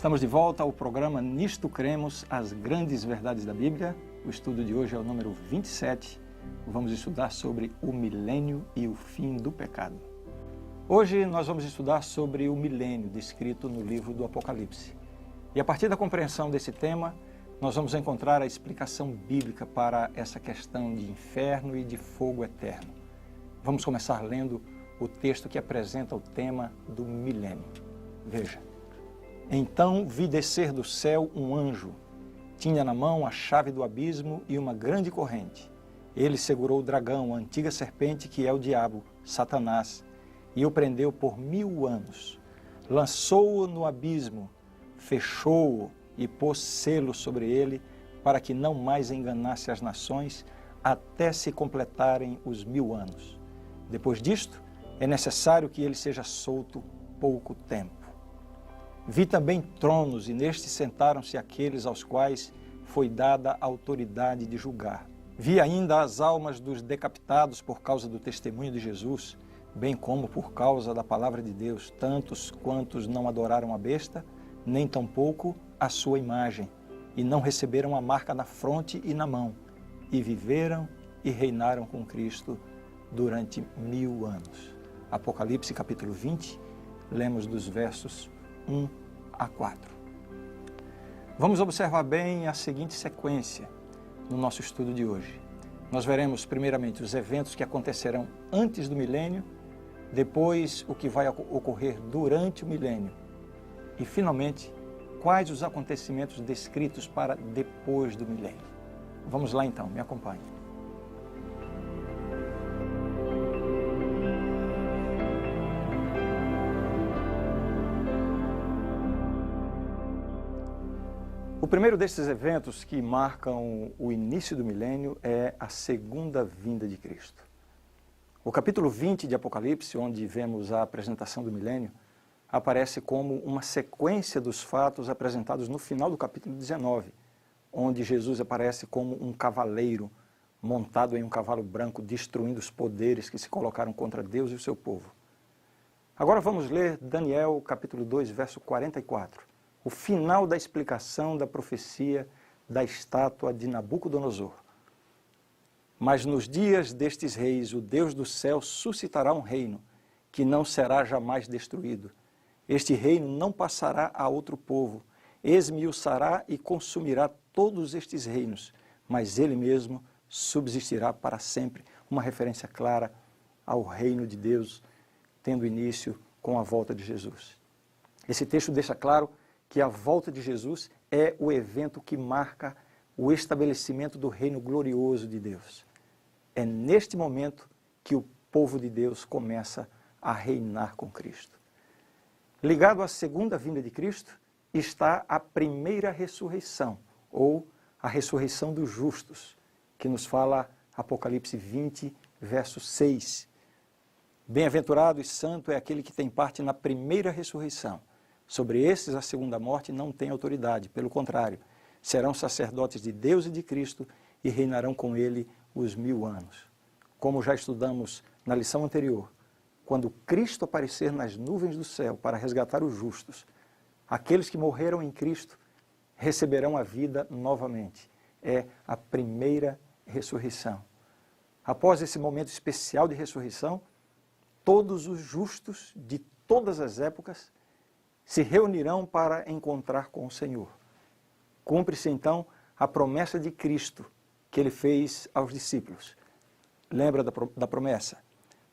Estamos de volta ao programa Nisto Cremos, as grandes verdades da Bíblia. O estudo de hoje é o número 27. Vamos estudar sobre o milênio e o fim do pecado. Hoje nós vamos estudar sobre o milênio descrito no livro do Apocalipse. E a partir da compreensão desse tema, nós vamos encontrar a explicação bíblica para essa questão de inferno e de fogo eterno. Vamos começar lendo o texto que apresenta o tema do milênio. Veja. Então vi descer do céu um anjo. Tinha na mão a chave do abismo e uma grande corrente. Ele segurou o dragão, a antiga serpente que é o diabo, Satanás, e o prendeu por 1000 anos. Lançou-o no abismo, fechou-o e pôs selo sobre ele, para que não mais enganasse as nações, até se completarem os 1000 anos. Depois disto, é necessário que ele seja solto pouco tempo. Vi também tronos, e nestes sentaram-se aqueles aos quais foi dada a autoridade de julgar. Vi ainda as almas dos decapitados por causa do testemunho de Jesus, bem como por causa da palavra de Deus, tantos quantos não adoraram a besta, nem tampouco a sua imagem, e não receberam a marca na fronte e na mão, e viveram e reinaram com Cristo durante 1000 anos. Apocalipse capítulo 20, lemos dos versos 1 a 4. Vamos observar bem a seguinte sequência no nosso estudo de hoje. Nós veremos primeiramente os eventos que acontecerão antes do milênio, depois o que vai ocorrer durante o milênio e, finalmente, quais os acontecimentos descritos para depois do milênio. Vamos lá então, me acompanhe. O primeiro desses eventos que marcam o início do milênio é a segunda vinda de Cristo. O capítulo 20 de Apocalipse, onde vemos a apresentação do milênio, aparece como uma sequência dos fatos apresentados no final do capítulo 19, onde Jesus aparece como um cavaleiro montado em um cavalo branco, destruindo os poderes que se colocaram contra Deus e o seu povo. Agora vamos ler Daniel, capítulo 2, verso 44. O final da explicação da profecia da estátua de Nabucodonosor. Mas nos dias destes reis, o Deus do céu suscitará um reino, que não será jamais destruído. Este reino não passará a outro povo, esmiuçará e consumirá todos estes reinos, mas ele mesmo subsistirá para sempre. Uma referência clara ao reino de Deus, tendo início com a volta de Jesus. Esse texto deixa claro que a volta de Jesus é o evento que marca o estabelecimento do reino glorioso de Deus. É neste momento que o povo de Deus começa a reinar com Cristo. Ligado à segunda vinda de Cristo está a primeira ressurreição, ou a ressurreição dos justos, que nos fala Apocalipse 20, verso 6. Bem-aventurado e santo é aquele que tem parte na primeira ressurreição. Sobre esses a segunda morte não tem autoridade, pelo contrário, serão sacerdotes de Deus e de Cristo e reinarão com ele os 1000 anos. Como já estudamos na lição anterior, quando Cristo aparecer nas nuvens do céu para resgatar os justos, aqueles que morreram em Cristo receberão a vida novamente. É a primeira ressurreição. Após esse momento especial de ressurreição, todos os justos de todas as épocas se reunirão para encontrar com o Senhor. Cumpre-se então a promessa de Cristo que ele fez aos discípulos. Lembra da promessa?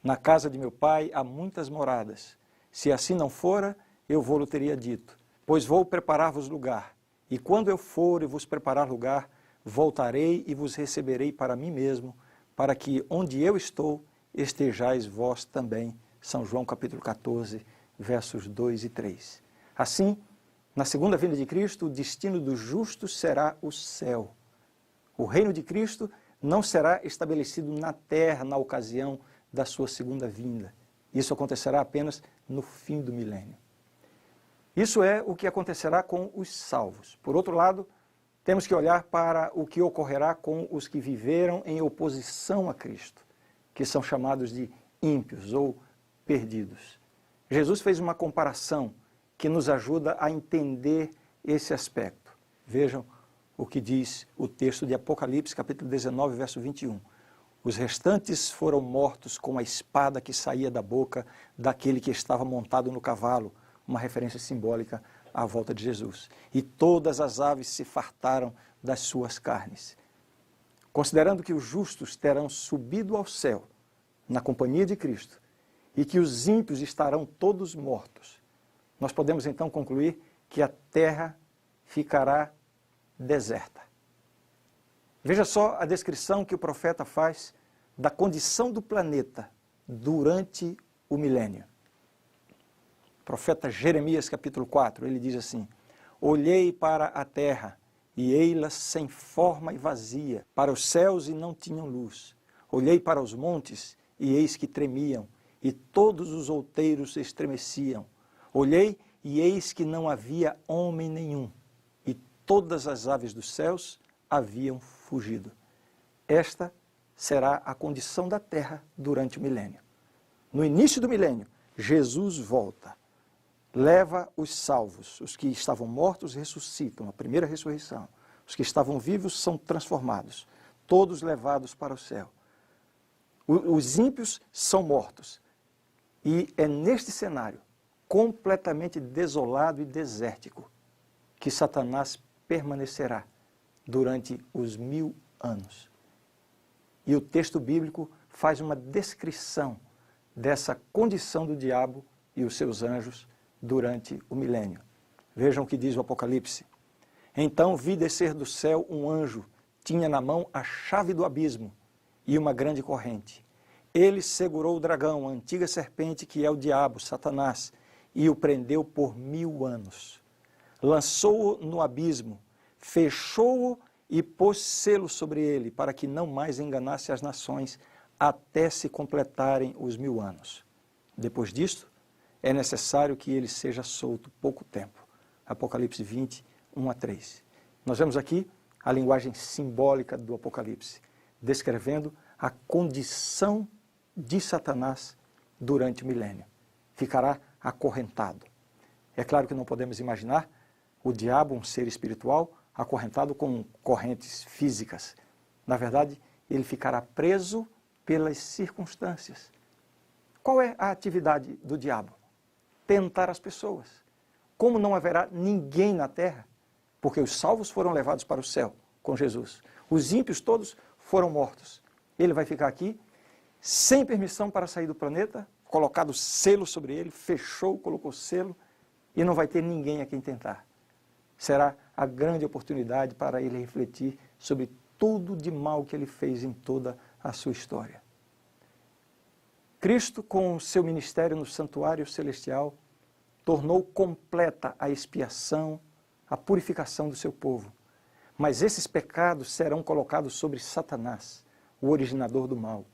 Na casa de meu pai há muitas moradas. Se assim não fora, eu vou-lhe teria dito, pois vou preparar-vos lugar. E quando eu for e vos preparar lugar, voltarei e vos receberei para mim mesmo, para que onde eu estou, estejais vós também. São João capítulo 14, versos 2 e 3. Assim, na segunda vinda de Cristo, o destino dos justos será o céu. O reino de Cristo não será estabelecido na terra na ocasião da sua segunda vinda. Isso acontecerá apenas no fim do milênio. Isso é o que acontecerá com os salvos. Por outro lado, temos que olhar para o que ocorrerá com os que viveram em oposição a Cristo, que são chamados de ímpios ou perdidos. Jesus fez uma comparação que nos ajuda a entender esse aspecto. Vejam o que diz o texto de Apocalipse, capítulo 19, verso 21. Os restantes foram mortos com a espada que saía da boca daquele que estava montado no cavalo, uma referência simbólica à volta de Jesus. E todas as aves se fartaram das suas carnes. Considerando que os justos terão subido ao céu, na companhia de Cristo, e que os ímpios estarão todos mortos, nós podemos então concluir que a terra ficará deserta. Veja só a descrição que o profeta faz da condição do planeta durante o milênio. O profeta Jeremias, capítulo 4, ele diz assim: olhei para a terra, e ei-la sem forma e vazia, para os céus e não tinham luz. Olhei para os montes, e eis que tremiam, e todos os outeiros estremeciam. Olhei, e eis que não havia homem nenhum, e todas as aves dos céus haviam fugido. Esta será a condição da terra durante o milênio. No início do milênio, Jesus volta, leva os salvos, os que estavam mortos ressuscitam, a primeira ressurreição. Os que estavam vivos são transformados, todos levados para o céu. Os ímpios são mortos. E é neste cenário, completamente desolado e desértico, que Satanás permanecerá durante os 1000 anos. E o texto bíblico faz uma descrição dessa condição do diabo e os seus anjos durante o milênio. Vejam o que diz o Apocalipse. Então vi descer do céu um anjo, tinha na mão a chave do abismo e uma grande corrente. Ele segurou o dragão, a antiga serpente que é o diabo, Satanás, e o prendeu por 1000 anos. Lançou-o no abismo, fechou-o e pôs selo sobre ele, para que não mais enganasse as nações, até se completarem os 1000 anos. Depois disto, é necessário que ele seja solto pouco tempo. Apocalipse 20, 1 a 3. Nós vemos aqui a linguagem simbólica do Apocalipse, descrevendo a condição de Satanás durante o milênio. Ficará acorrentado. É claro que não podemos imaginar o diabo, um ser espiritual, acorrentado com correntes físicas. Na verdade, ele ficará preso pelas circunstâncias. Qual é a atividade do diabo? Tentar as pessoas. Como não haverá ninguém na terra, porque os salvos foram levados para o céu com Jesus. Os ímpios todos foram mortos. Ele vai ficar aqui, sem permissão para sair do planeta, colocado selo sobre ele, fechou, colocou selo, e não vai ter ninguém a quem tentar. Será a grande oportunidade para ele refletir sobre tudo de mal que ele fez em toda a sua história. Cristo, com o seu ministério no santuário celestial, tornou completa a expiação, a purificação do seu povo. Mas esses pecados serão colocados sobre Satanás, o originador do mal,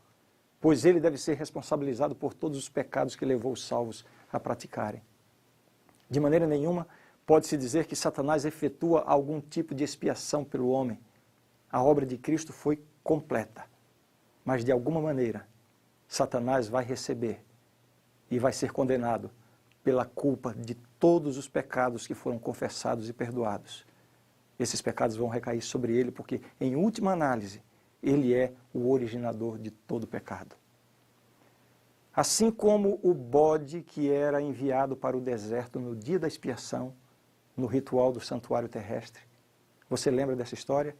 pois ele deve ser responsabilizado por todos os pecados que levou os salvos a praticarem. De maneira nenhuma pode-se dizer que Satanás efetua algum tipo de expiação pelo homem. A obra de Cristo foi completa, mas de alguma maneira Satanás vai receber e vai ser condenado pela culpa de todos os pecados que foram confessados e perdoados. Esses pecados vão recair sobre ele porque, em última análise, ele é o originador de todo pecado. Assim como o bode que era enviado para o deserto no dia da expiação, no ritual do santuário terrestre. Você lembra dessa história?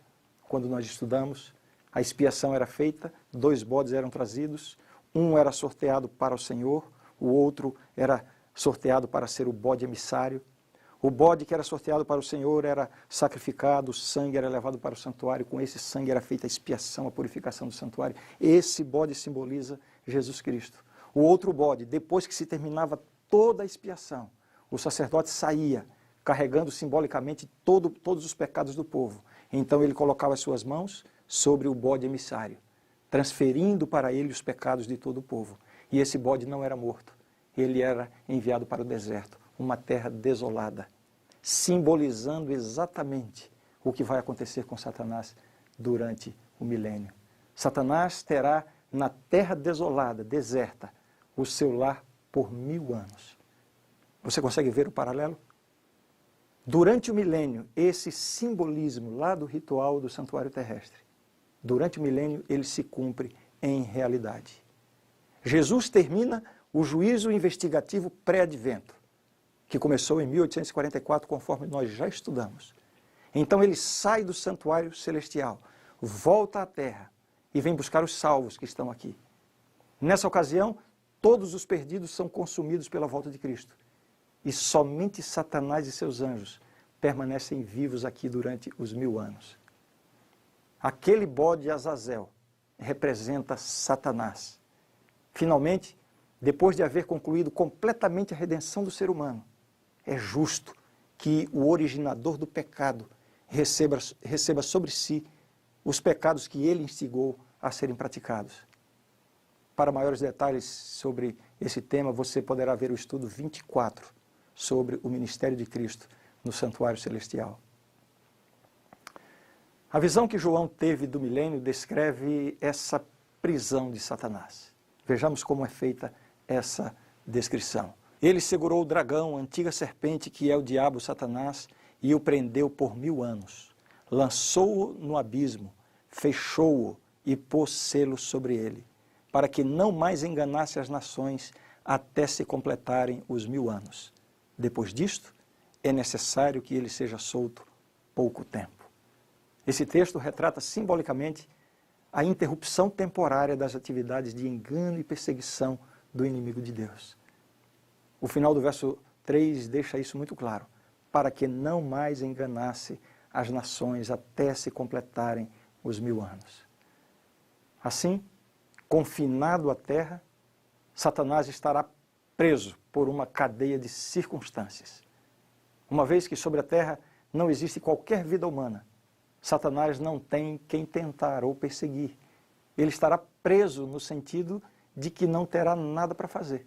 Quando nós estudamos, a expiação era feita, 2 bodes eram trazidos, um era sorteado para o Senhor, o outro era sorteado para ser o bode emissário. O bode que era sorteado para o Senhor era sacrificado, o sangue era levado para o santuário, com esse sangue era feita a expiação, a purificação do santuário. Esse bode simboliza Jesus Cristo. O outro bode, depois que se terminava toda a expiação, o sacerdote saía, carregando simbolicamente todos os pecados do povo. Então ele colocava as suas mãos sobre o bode emissário, transferindo para ele os pecados de todo o povo. E esse bode não era morto, ele era enviado para o deserto, uma terra desolada, simbolizando exatamente o que vai acontecer com Satanás durante o milênio. Satanás terá na terra desolada, deserta, o seu lar por 1000 anos. Você consegue ver o paralelo? Durante o milênio, esse simbolismo lá do ritual do santuário terrestre, durante o milênio ele se cumpre em realidade. Jesus termina o juízo investigativo pré-advento, que começou em 1844, conforme nós já estudamos. Então ele sai do santuário celestial, volta à terra e vem buscar os salvos que estão aqui. Nessa ocasião, todos os perdidos são consumidos pela volta de Cristo. E somente Satanás e seus anjos permanecem vivos aqui durante os 1000 anos. Aquele bode Azazel representa Satanás. Finalmente, depois de haver concluído completamente a redenção do ser humano, é justo que o originador do pecado receba sobre si os pecados que ele instigou a serem praticados. Para maiores detalhes sobre esse tema, você poderá ver o estudo 24 sobre o ministério de Cristo no santuário celestial. A visão que João teve do milênio descreve essa prisão de Satanás. Vejamos como é feita essa descrição. Ele segurou o dragão, a antiga serpente, que é o diabo Satanás, e o prendeu por 1000 anos. Lançou-o no abismo, fechou-o e pôs selo sobre ele, para que não mais enganasse as nações até se completarem os 1000 anos. Depois disto, é necessário que ele seja solto pouco tempo. Esse texto retrata simbolicamente a interrupção temporária das atividades de engano e perseguição do inimigo de Deus. O final do verso 3 deixa isso muito claro, para que não mais enganasse as nações até se completarem os 1000 anos. Assim, confinado à terra, Satanás estará preso por uma cadeia de circunstâncias. Uma vez que sobre a terra não existe qualquer vida humana, Satanás não tem quem tentar ou perseguir. Ele estará preso no sentido de que não terá nada para fazer.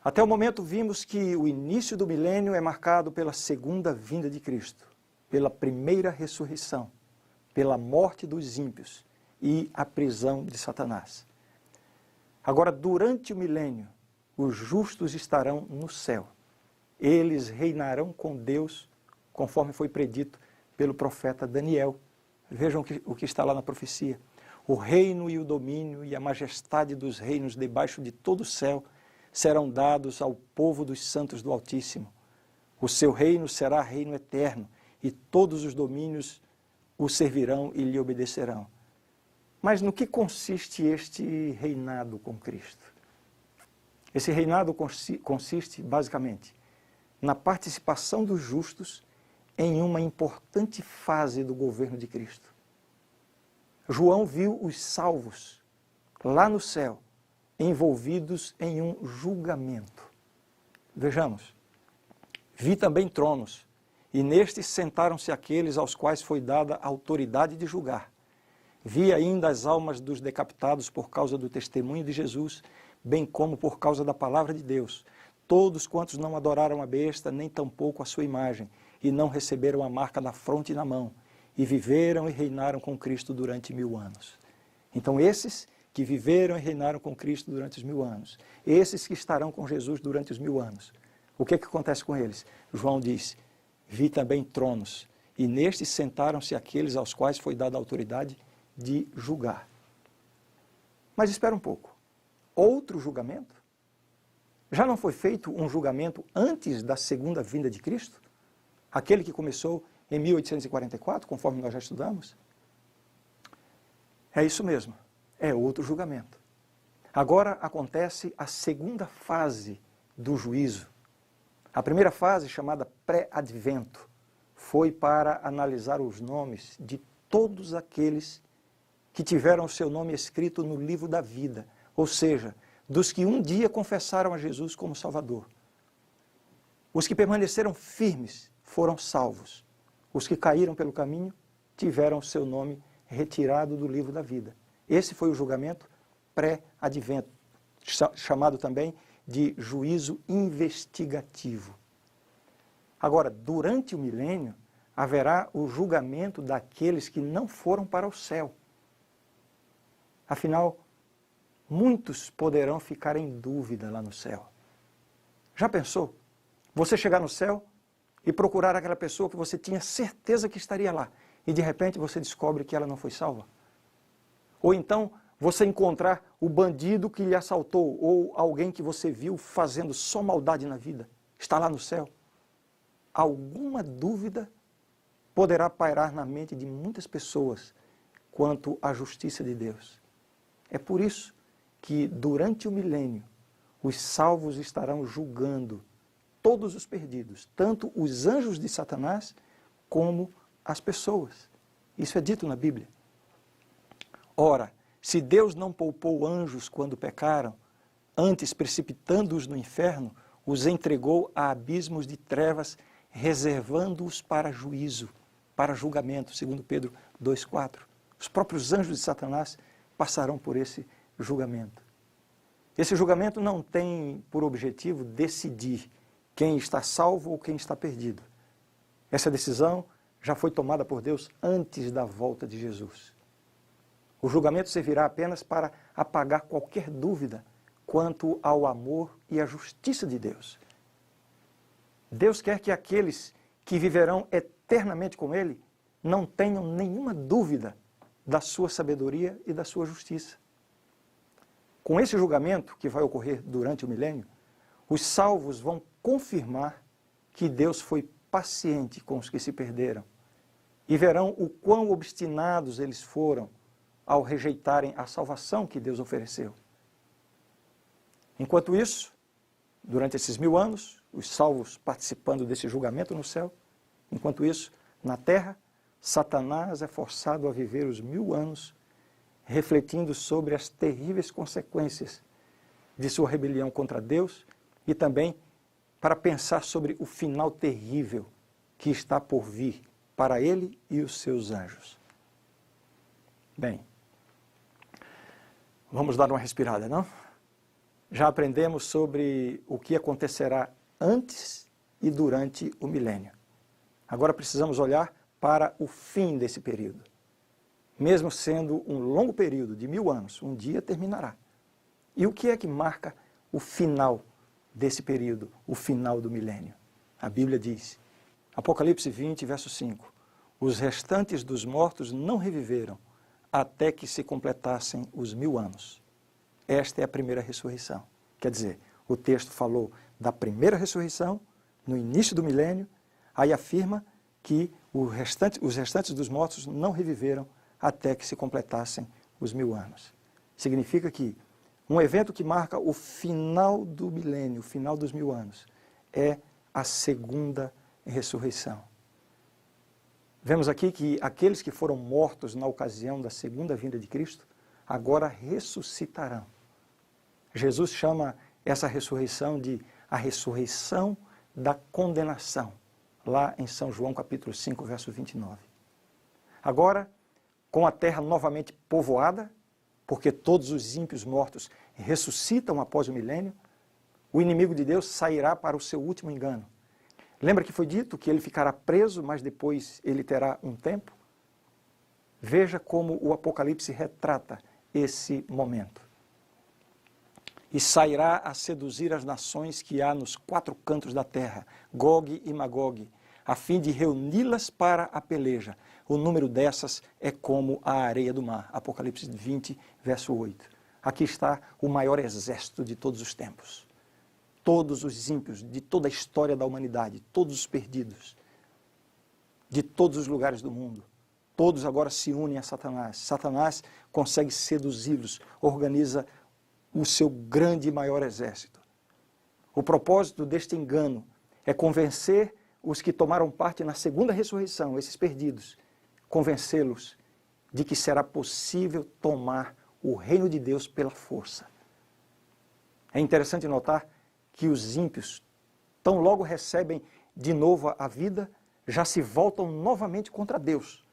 Até o momento vimos que o início do milênio é marcado pela segunda vinda de Cristo, pela primeira ressurreição, pela morte dos ímpios e a prisão de Satanás. Agora, durante o milênio, os justos estarão no céu. Eles reinarão com Deus, conforme foi predito pelo profeta Daniel. Vejam o que está lá na profecia. O reino e o domínio e a majestade dos reinos debaixo de todo o céu serão dados ao povo dos santos do Altíssimo. O seu reino será reino eterno, e todos os domínios o servirão e lhe obedecerão. Mas no que consiste este reinado com Cristo? Esse reinado consiste, basicamente, na participação dos justos em uma importante fase do governo de Cristo. João viu os salvos lá no céu, envolvidos em um julgamento. Vejamos. Vi também tronos, e nestes sentaram-se aqueles aos quais foi dada a autoridade de julgar. Vi ainda as almas dos decapitados por causa do testemunho de Jesus, bem como por causa da palavra de Deus. Todos quantos não adoraram a besta, nem tampouco a sua imagem, e não receberam a marca na fronte e na mão, e viveram e reinaram com Cristo durante 1000 anos. Então esses que viveram e reinaram com Cristo durante os 1000 anos, esses que estarão com Jesus durante os 1000 anos, o que acontece com eles? João diz, vi também tronos, e nestes sentaram-se aqueles aos quais foi dada a autoridade de julgar. Mas espera um pouco, outro julgamento? Já não foi feito um julgamento antes da segunda vinda de Cristo? Aquele que começou em 1844, conforme nós já estudamos? É isso mesmo, é outro julgamento. Agora acontece a segunda fase do juízo. A primeira fase, chamada pré-advento, foi para analisar os nomes de todos aqueles que tiveram o seu nome escrito no livro da vida, ou seja, dos que um dia confessaram a Jesus como Salvador. Os que permaneceram firmes foram salvos. Os que caíram pelo caminho tiveram o seu nome retirado do livro da vida. Esse foi o julgamento pré-advento, chamado também de juízo investigativo. Agora, durante o milênio, haverá o julgamento daqueles que não foram para o céu. Afinal, muitos poderão ficar em dúvida lá no céu. Já pensou? Você chegar no céu e procurar aquela pessoa que você tinha certeza que estaria lá, e de repente você descobre que ela não foi salva? Ou então você encontrar o bandido que lhe assaltou, ou alguém que você viu fazendo só maldade na vida, está lá no céu. Alguma dúvida poderá pairar na mente de muitas pessoas quanto à justiça de Deus. É por isso que durante o milênio os salvos estarão julgando todos os perdidos, tanto os anjos de Satanás como as pessoas. Isso é dito na Bíblia. Ora, se Deus não poupou anjos quando pecaram, antes precipitando-os no inferno, os entregou a abismos de trevas, reservando-os para juízo, para julgamento, segundo Pedro 2,4. Os próprios anjos de Satanás passarão por esse julgamento. Esse julgamento não tem por objetivo decidir quem está salvo ou quem está perdido. Essa decisão já foi tomada por Deus antes da volta de Jesus. O julgamento servirá apenas para apagar qualquer dúvida quanto ao amor e à justiça de Deus. Deus quer que aqueles que viverão eternamente com Ele não tenham nenhuma dúvida da sua sabedoria e da sua justiça. Com esse julgamento que vai ocorrer durante o milênio, os salvos vão confirmar que Deus foi paciente com os que se perderam e verão o quão obstinados eles foram ao rejeitarem a salvação que Deus ofereceu. Enquanto isso, durante esses 1000 anos, os salvos participando desse julgamento no céu, enquanto isso, na terra, Satanás é forçado a viver os 1000 anos refletindo sobre as terríveis consequências de sua rebelião contra Deus e também para pensar sobre o final terrível que está por vir para ele e os seus anjos. Bem, vamos dar uma respirada, não? Já aprendemos sobre o que acontecerá antes e durante o milênio. Agora precisamos olhar para o fim desse período. Mesmo sendo um longo período de 1000 anos, um dia terminará. E o que é que marca o final desse período, o final do milênio? A Bíblia diz, Apocalipse 20, verso 5, os restantes dos mortos não reviveram até que se completassem os 1000 anos. Esta é a primeira ressurreição. Quer dizer, o texto falou da primeira ressurreição, no início do milênio, aí afirma que os restantes dos mortos não reviveram até que se completassem os 1000 anos. Significa que um evento que marca o final do milênio, o final dos 1000 anos, é a segunda ressurreição. Vemos aqui que aqueles que foram mortos na ocasião da segunda vinda de Cristo, agora ressuscitarão. Jesus chama essa ressurreição de a ressurreição da condenação, lá em São João capítulo 5, verso 29. Agora, com a terra novamente povoada, porque todos os ímpios mortos ressuscitam após o milênio, o inimigo de Deus sairá para o seu último engano. Lembra que foi dito que ele ficará preso, mas depois ele terá um tempo? Veja como o Apocalipse retrata esse momento. E sairá a seduzir as nações que há nos 4 cantos da terra, Gog e Magog, a fim de reuni-las para a peleja. O número dessas é como a areia do mar. Apocalipse 20, verso 8. Aqui está o maior exército de todos os tempos. Todos os ímpios de toda a história da humanidade, todos os perdidos, de todos os lugares do mundo. Todos agora se unem a Satanás. Satanás consegue seduzi-los, organiza o seu grande e maior exército. O propósito deste engano é convencer os que tomaram parte na segunda ressurreição, esses perdidos, convencê-los de que será possível tomar o reino de Deus pela força. É interessante notar que os ímpios, tão logo recebem de novo a vida, já se voltam novamente contra Deus,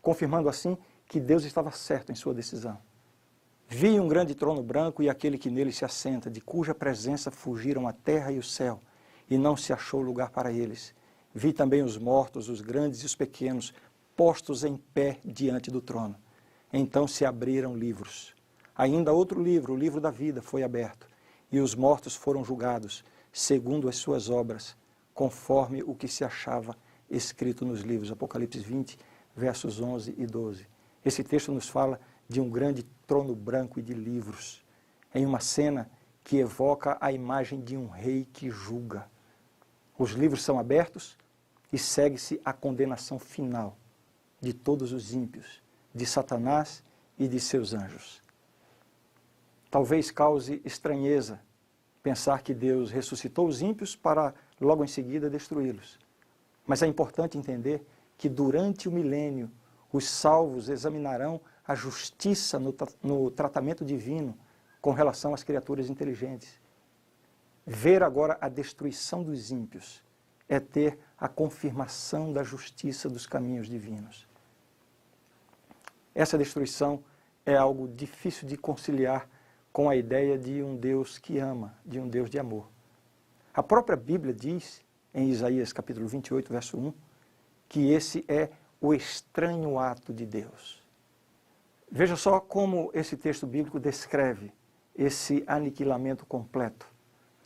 confirmando assim que Deus estava certo em sua decisão. Vi um grande trono branco e aquele que nele se assenta, de cuja presença fugiram a terra e o céu, e não se achou lugar para eles. Vi também os mortos, os grandes e os pequenos, postos em pé diante do trono. Então se abriram livros. Ainda outro livro, o livro da vida, foi aberto, e os mortos foram julgados, segundo as suas obras, conforme o que se achava escrito nos livros. Apocalipse 20, versos 11 e 12. Esse texto nos fala de um grande trono branco e de livros, em uma cena que evoca a imagem de um rei que julga. Os livros são abertos e segue-se a condenação final de todos os ímpios, de Satanás e de seus anjos. Talvez cause estranheza pensar que Deus ressuscitou os ímpios para logo em seguida destruí-los. Mas é importante entender que durante o milênio os salvos examinarão a justiça no tratamento divino com relação às criaturas inteligentes. Ver agora a destruição dos ímpios é ter a confirmação da justiça dos caminhos divinos. Essa destruição é algo difícil de conciliar com a ideia de um Deus que ama, de um Deus de amor. A própria Bíblia diz, em Isaías capítulo 28, verso 1, que esse é o estranho ato de Deus. Veja só como esse texto bíblico descreve esse aniquilamento completo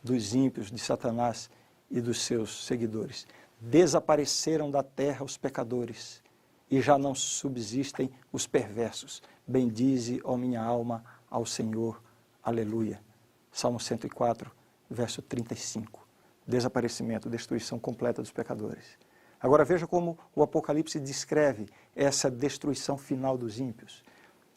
dos ímpios, de Satanás e dos seus seguidores. Desapareceram da terra os pecadores, e já não subsistem os perversos. Bendize, ó minha alma, ao Senhor. Aleluia. Salmo 104, verso 35. Desaparecimento, destruição completa dos pecadores. Agora veja como o Apocalipse descreve essa destruição final dos ímpios.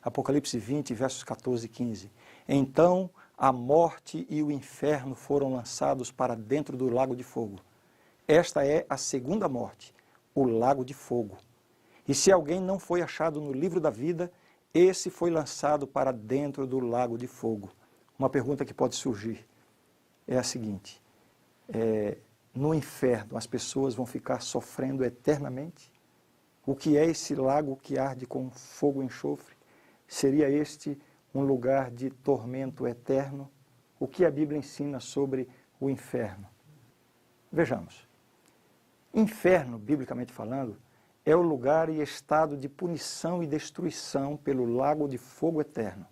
Apocalipse 20, versos 14 e 15. Então a morte e o inferno foram lançados para dentro do lago de fogo. Esta é a segunda morte, o lago de fogo. E se alguém não foi achado no livro da vida, esse foi lançado para dentro do lago de fogo. Uma pergunta que pode surgir é a seguinte: no inferno as pessoas vão ficar sofrendo eternamente? O que é esse lago que arde com fogo e enxofre? Seria este um lugar de tormento eterno? O que a Bíblia ensina sobre o inferno? Vejamos. Inferno, biblicamente falando, é o lugar e estado de punição e destruição pelo lago de fogo eterno,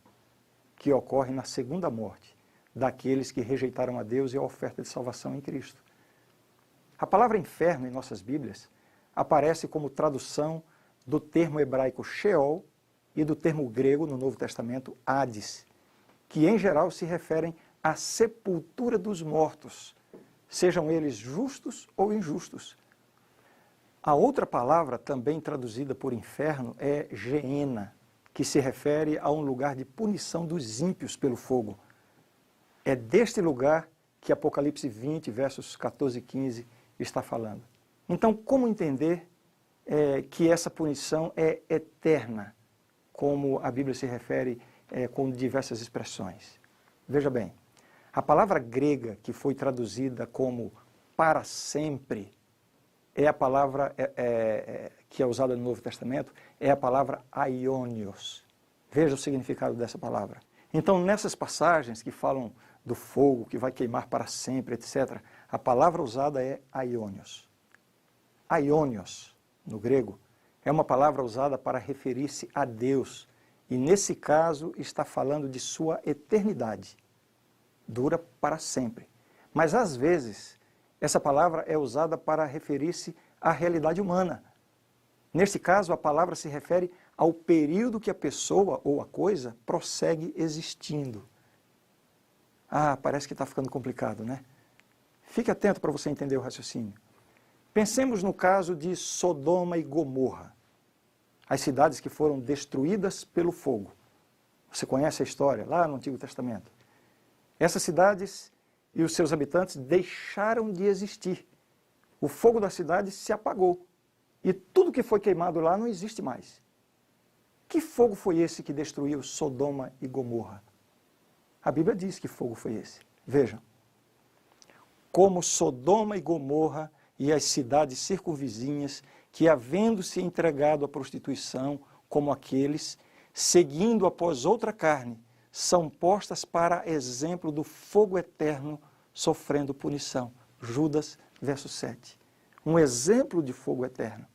que ocorre na segunda morte daqueles que rejeitaram a Deus e a oferta de salvação em Cristo. A palavra inferno em nossas Bíblias aparece como tradução do termo hebraico Sheol e do termo grego no Novo Testamento Hades, que em geral se referem à sepultura dos mortos, sejam eles justos ou injustos. A outra palavra, também traduzida por inferno, é Geena, que se refere a um lugar de punição dos ímpios pelo fogo. É deste lugar que Apocalipse 20, versos 14 e 15 está falando. Então, como entender que essa punição é eterna, como a Bíblia se refere com diversas expressões? Veja bem, a palavra grega que foi traduzida como para sempre, é a palavra que é usada no Novo Testamento, é a palavra aionios. Veja o significado dessa palavra. Então, nessas passagens que falam do fogo que vai queimar para sempre, etc., a palavra usada é aionios. Aionios, no grego, é uma palavra usada para referir-se a Deus, e nesse caso está falando de sua eternidade. Dura para sempre. Mas às vezes essa palavra é usada para referir-se à realidade humana. Neste caso, a palavra se refere ao período que a pessoa ou a coisa prossegue existindo. Ah, parece que está ficando complicado, né? Fique atento para você entender o raciocínio. Pensemos no caso de Sodoma e Gomorra, as cidades que foram destruídas pelo fogo. Você conhece a história lá no Antigo Testamento. Essas cidades e os seus habitantes deixaram de existir. O fogo da cidade se apagou e tudo que foi queimado lá não existe mais. Que fogo foi esse que destruiu Sodoma e Gomorra? A Bíblia diz que fogo foi esse. Vejam. Como Sodoma e Gomorra e as cidades circunvizinhas que, havendo-se entregado à prostituição, como aqueles, seguindo após outra carne, são postas para exemplo do fogo eterno sofrendo punição. Judas, verso 7. Um exemplo de fogo eterno.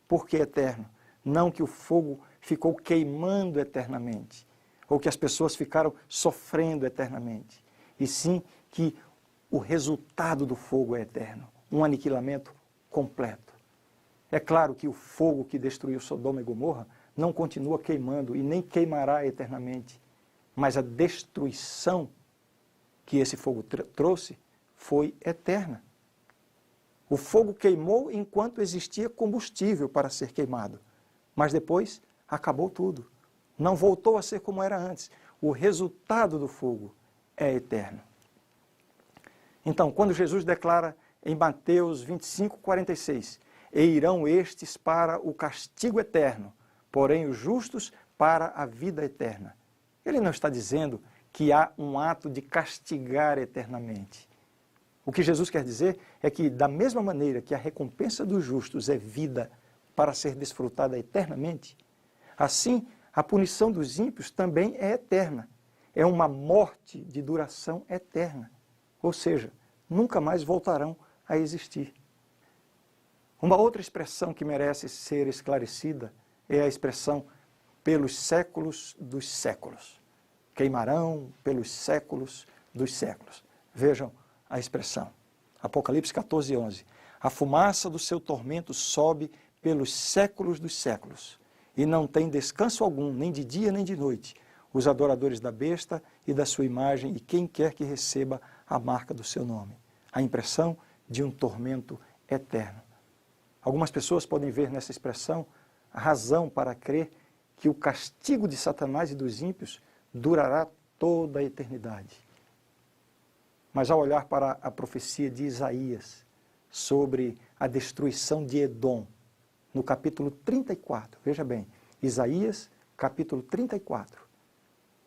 Por que eterno? Não que o fogo ficou queimando eternamente, ou que as pessoas ficaram sofrendo eternamente, e sim que o resultado do fogo é eterno, um aniquilamento completo. É claro que o fogo que destruiu Sodoma e Gomorra não continua queimando e nem queimará eternamente, mas a destruição que esse fogo trouxe foi eterna. O fogo queimou enquanto existia combustível para ser queimado, mas depois acabou tudo. Não voltou a ser como era antes. O resultado do fogo é eterno. Então, quando Jesus declara em Mateus 25:46, e irão estes para o castigo eterno, porém os justos para a vida eterna. Ele não está dizendo que há um ato de castigar eternamente. O que Jesus quer dizer é que, da mesma maneira que a recompensa dos justos é vida para ser desfrutada eternamente, assim a punição dos ímpios também é eterna. É uma morte de duração eterna. Ou seja, nunca mais voltarão a existir. Uma outra expressão que merece ser esclarecida é a expressão pelos séculos dos séculos. Queimarão pelos séculos dos séculos. Vejam a expressão. Apocalipse 14:11. A fumaça do seu tormento sobe pelos séculos dos séculos, e não tem descanso algum, nem de dia nem de noite, os adoradores da besta e da sua imagem e quem quer que receba a marca do seu nome. A impressão de um tormento eterno. Algumas pessoas podem ver nessa expressão a razão para crer que o castigo de Satanás e dos ímpios durará toda a eternidade. Mas ao olhar para a profecia de Isaías sobre a destruição de Edom, no capítulo 34, veja bem, Isaías, capítulo 34,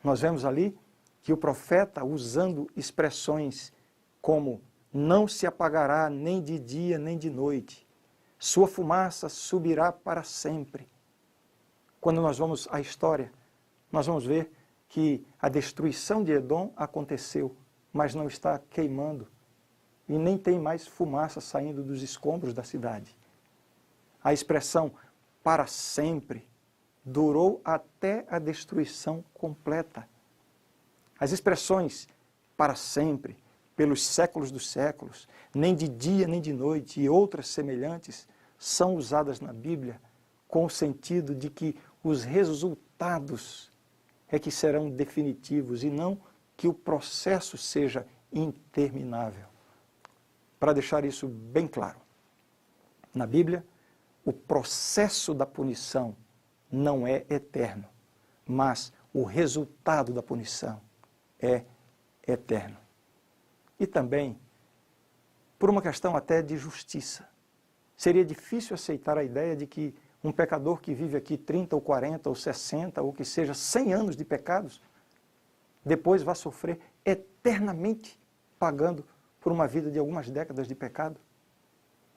nós vemos ali que o profeta, usando expressões como não se apagará nem de dia nem de noite, sua fumaça subirá para sempre. Quando nós vamos à história, nós vamos ver que a destruição de Edom aconteceu, mas não está queimando e nem tem mais fumaça saindo dos escombros da cidade. A expressão para sempre durou até a destruição completa. As expressões para sempre, pelos séculos dos séculos, nem de dia nem de noite e outras semelhantes são usadas na Bíblia com o sentido de que os resultados é que serão definitivos e não que o processo seja interminável. Para deixar isso bem claro, na Bíblia, o processo da punição não é eterno, mas o resultado da punição é eterno. E também, por uma questão até de justiça, seria difícil aceitar a ideia de que um pecador que vive aqui 30 ou 40 ou 60 ou que seja 100 anos de pecados, depois vai sofrer eternamente pagando por uma vida de algumas décadas de pecado.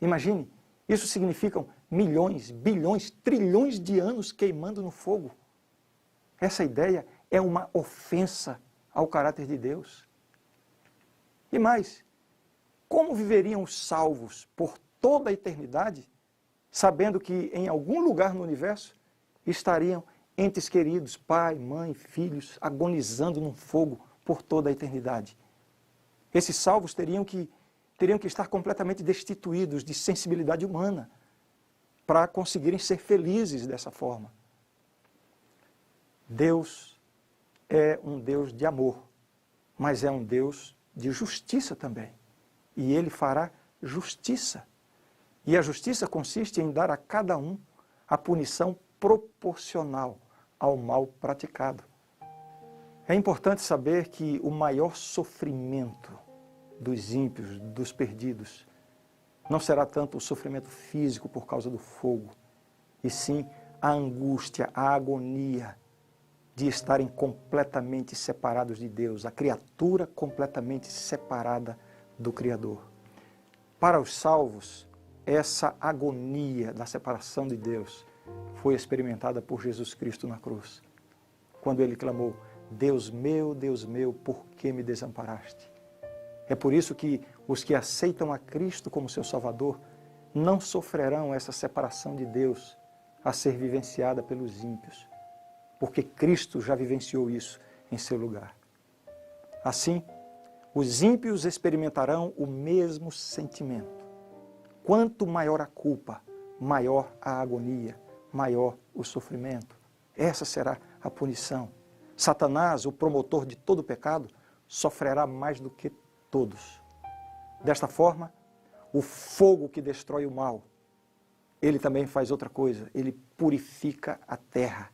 Imagine, isso significa milhões, bilhões, trilhões de anos queimando no fogo. Essa ideia é uma ofensa ao caráter de Deus. E mais, como viveriam os salvos por toda a eternidade, sabendo que em algum lugar no universo estariam entes queridos, pai, mãe, filhos, agonizando num fogo por toda a eternidade? Esses salvos teriam que estar completamente destituídos de sensibilidade humana para conseguirem ser felizes dessa forma. Deus é um Deus de amor, mas é um Deus de justiça também. E Ele fará justiça. E a justiça consiste em dar a cada um a punição proporcional ao mal praticado. É importante saber que o maior sofrimento dos ímpios, dos perdidos, não será tanto o sofrimento físico por causa do fogo, e sim a angústia, a agonia de estarem completamente separados de Deus, a criatura completamente separada do Criador. Para os salvos, essa agonia da separação de Deus foi experimentada por Jesus Cristo na cruz, quando Ele clamou: Deus meu, por que me desamparaste? É por isso que os que aceitam a Cristo como seu Salvador não sofrerão essa separação de Deus a ser vivenciada pelos ímpios, porque Cristo já vivenciou isso em seu lugar. Assim, Os ímpios experimentarão o mesmo sentimento. Quanto maior a culpa, maior a agonia, maior o sofrimento. Essa será a punição. Satanás, o promotor de todo pecado, sofrerá mais do que todos. Desta forma, o fogo que destrói o mal, ele também faz outra coisa, ele purifica a terra.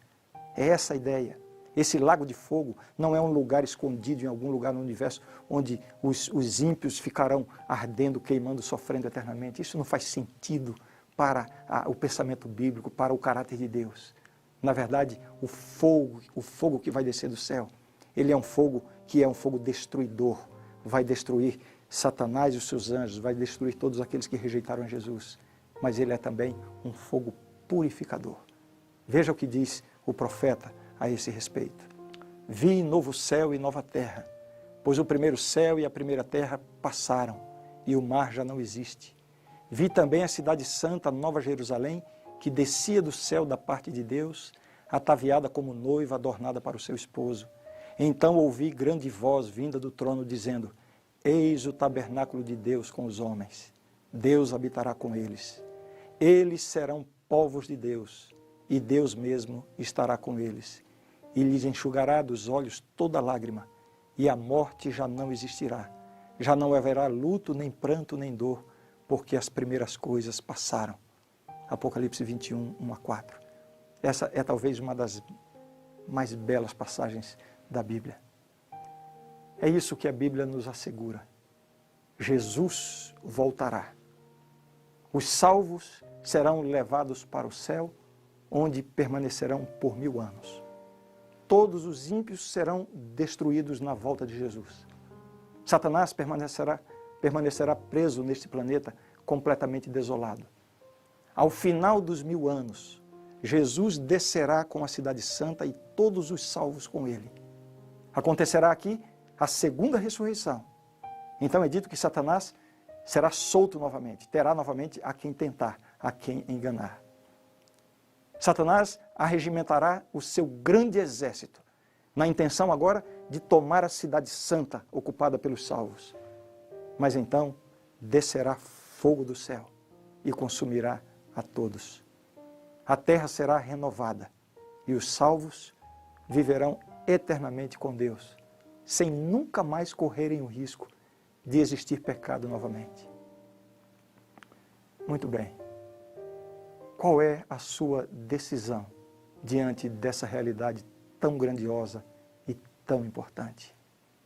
É essa a ideia. Esse lago de fogo não é um lugar escondido em algum lugar no universo onde os ímpios ficarão ardendo, queimando, sofrendo eternamente. Isso não faz sentido para o pensamento bíblico, para o caráter de Deus. Na verdade, o fogo que vai descer do céu, ele é um fogo que é um fogo destruidor. Vai destruir Satanás e os seus anjos, vai destruir todos aqueles que rejeitaram Jesus. Mas ele é também um fogo purificador. Veja o que diz o profeta a esse respeito. Vi novo céu e nova terra, pois o primeiro céu e a primeira terra passaram, e o mar já não existe. Vi também a cidade santa, Nova Jerusalém, que descia do céu da parte de Deus, ataviada como noiva adornada para o seu esposo. Então ouvi grande voz vinda do trono, dizendo: Eis o tabernáculo de Deus com os homens. Deus habitará com eles. Eles serão povos de Deus, e Deus mesmo estará com eles. E lhes enxugará dos olhos toda lágrima, e a morte já não existirá. Já não haverá luto, nem pranto, nem dor, porque as primeiras coisas passaram. Apocalipse 21, 1 a 4. Essa é talvez uma das mais belas passagens da Bíblia. É isso que a Bíblia nos assegura. Jesus voltará. Os salvos serão levados para o céu, onde permanecerão por 1000 anos. Todos os ímpios serão destruídos na volta de Jesus. Satanás permanecerá preso neste planeta completamente desolado. Ao final dos 1000 anos, Jesus descerá com a cidade santa e todos os salvos com ele. Acontecerá aqui a segunda ressurreição. Então é dito que Satanás será solto novamente, terá novamente a quem tentar, a quem enganar. Satanás arregimentará o seu grande exército, na intenção agora de tomar a cidade santa ocupada pelos salvos. Mas então descerá fogo do céu e consumirá a todos. A terra será renovada e os salvos viverão eternamente com Deus, sem nunca mais correrem o risco de existir pecado novamente. Muito bem. Qual é a sua decisão diante dessa realidade tão grandiosa e tão importante?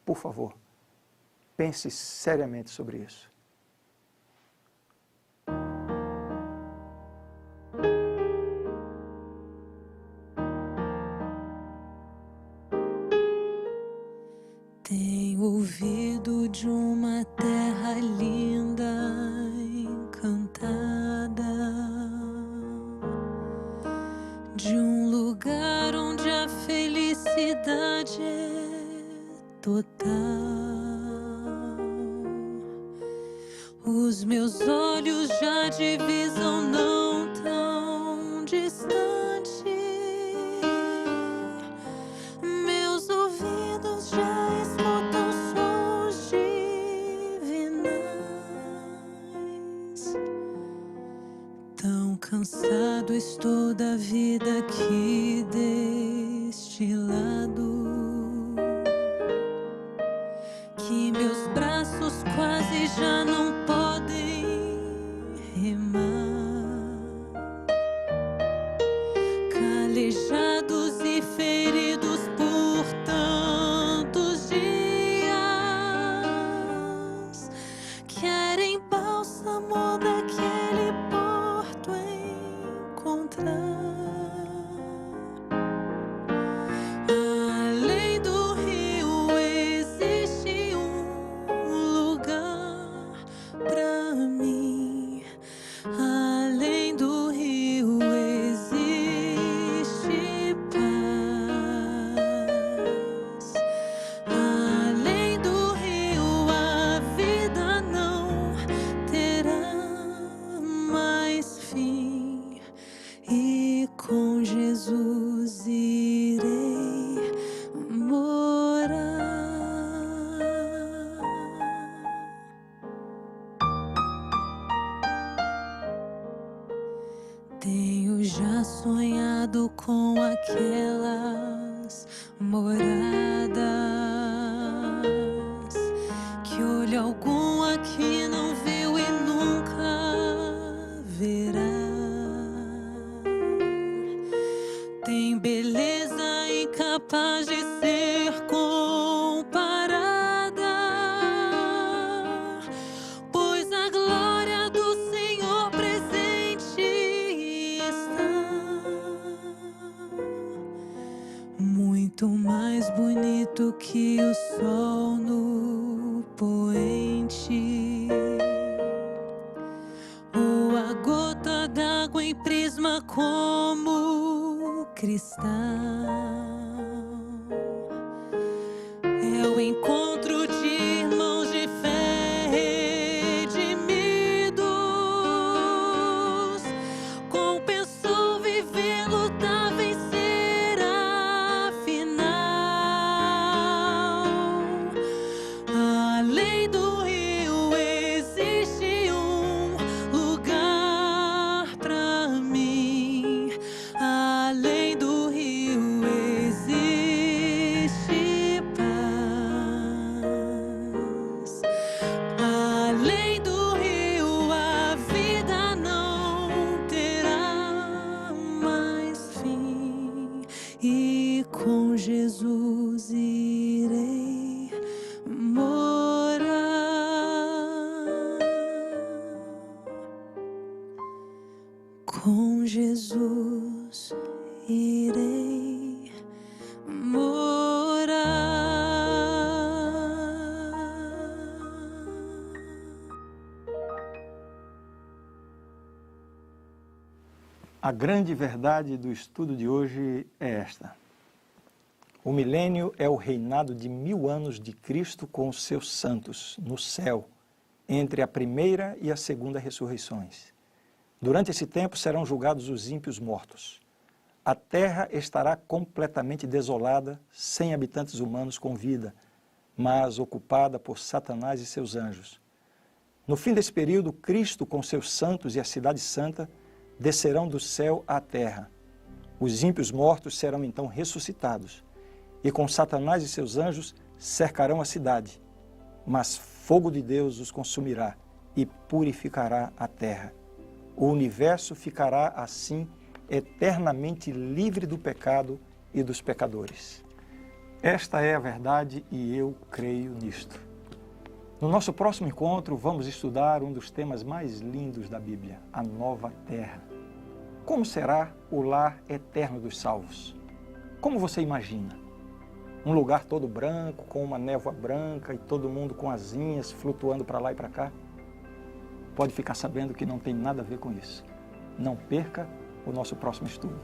Por favor, pense seriamente sobre isso. Tenho ouvido de uma terra linda, encantada, de um lugar onde a felicidade é total. Os meus olhos já divisam não tão distante. Meus ouvidos já escutam sons divinais. Tão cansado estou da vida aqui deste lado, que meus braços quase já não podem remar. Calejados e feridos por tantos dias, querem bálsamo daquele porto encontrar. Além do rio existe um lugar Tenho já sonhado com aquelas moradas que olho algum aqui não viu e nunca verá. Tem beleza incapaz de ser comparada, pois a glória do Senhor presente está. Muito mais bonito que o sol no poente, ou a gota d'água em prisma como cristal. É o encontro de irmãos de fé redimidos. Compensou viver, lutar, vencer afinal. Além do rio existe um lugar pra mim. Além do rio existe paz. Além do rio a vida não terá mais fim. E com Jesus irei morar. Com Jesus irei morar. A grande verdade do estudo de hoje é esta: o milênio é o reinado de 1000 anos de Cristo com os seus santos no céu, entre a primeira e a segunda ressurreições. Durante esse tempo serão julgados os ímpios mortos. A terra estará completamente desolada, sem habitantes humanos com vida, mas ocupada por Satanás e seus anjos. No fim desse período, Cristo com seus santos e a cidade santa descerão do céu à terra. Os ímpios mortos serão então ressuscitados, e com Satanás e seus anjos cercarão a cidade, mas fogo de Deus os consumirá e purificará a terra. O universo ficará assim eternamente livre do pecado e dos pecadores. Esta é a verdade e eu creio nisto. No nosso próximo encontro, vamos estudar um dos temas mais lindos da Bíblia, a nova terra. Como será o lar eterno dos salvos? Como você imagina? Um lugar todo branco, com uma névoa branca e todo mundo com asinhas flutuando para lá e para cá? Pode ficar sabendo que não tem nada a ver com isso. Não perca o nosso próximo estudo.